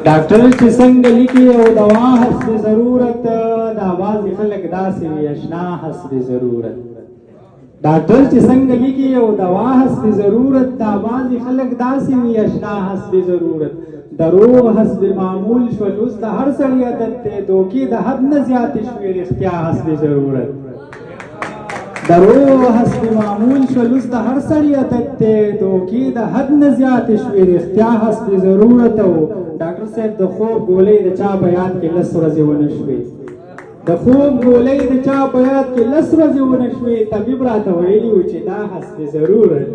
ډاکټر چې څنګه لیکي او دوا حسب ضرورت دا باز خلک داسې وي اشنا حسب ضرورت ډاکټر چې څنګه لیکي او دوا حسب ضرورت دا باز خلک داسې وي اشنا حسب ضرورت دروغ حسب معمول شول اوس د هر سړي عادت دی دوکې د حد نه زیاتې شوې رښتیا حسب ضرورت دروغ حسب معمول شول اوس د هر سړي عادت دی دوکې د حد نه زیاتې شوې رښتیا حسب ضرورت او ډاکټر صاحب د خوب ګولۍ د چا په یاد کې لس ورځې ونه شوې د خوب ګولۍ د چا په یاد کې لس ورځې ونه شوې طبیب راته ویلي و چې دا حسب ضرورت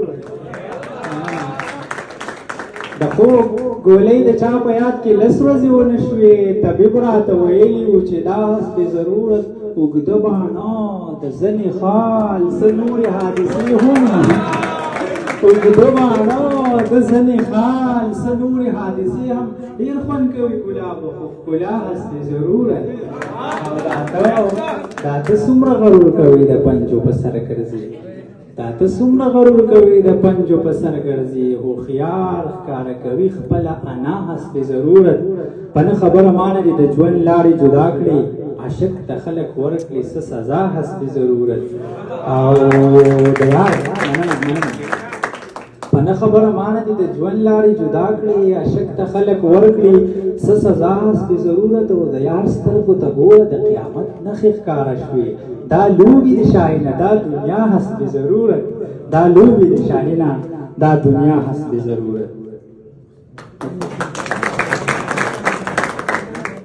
د خوب ګولۍ د چا په یاد کې لس ورځې ونه شوې طبیب راته ویلي و چې دا حسب ضرورت اوږده باڼه د ځنې خال څه نورې حادثې هم اوږده باڼه د ځنې خال څه نورې حادثې هم ډېر خوند کوي ګلاب خو ښکلا حسب ضرورت او دا ته څومره غرور کوي د پنجو په سر ګرځي دا ته څومره غرور کوي د پنجو په سر ګرځي هوښیار ښکاره کوي خپله انا حسب ضرورت په نه خبره مانه دي د ژوند لارې جدا کړي عاشق ته خلک ورکړي څه سزا حسب ضرورت او د یار په نه خبره مانه دي د ژوند لارې جدا کړي عاشق ته خلک ورکړي څه سزا حسب ضرورت او د یار سترګو ته ګوره د قیامت نښې ښکاره شوې دا لوبې د شاهینه دا دنیا حسب ضرورت دا لوبې د شاهینه دا دنیا حسب ضرورت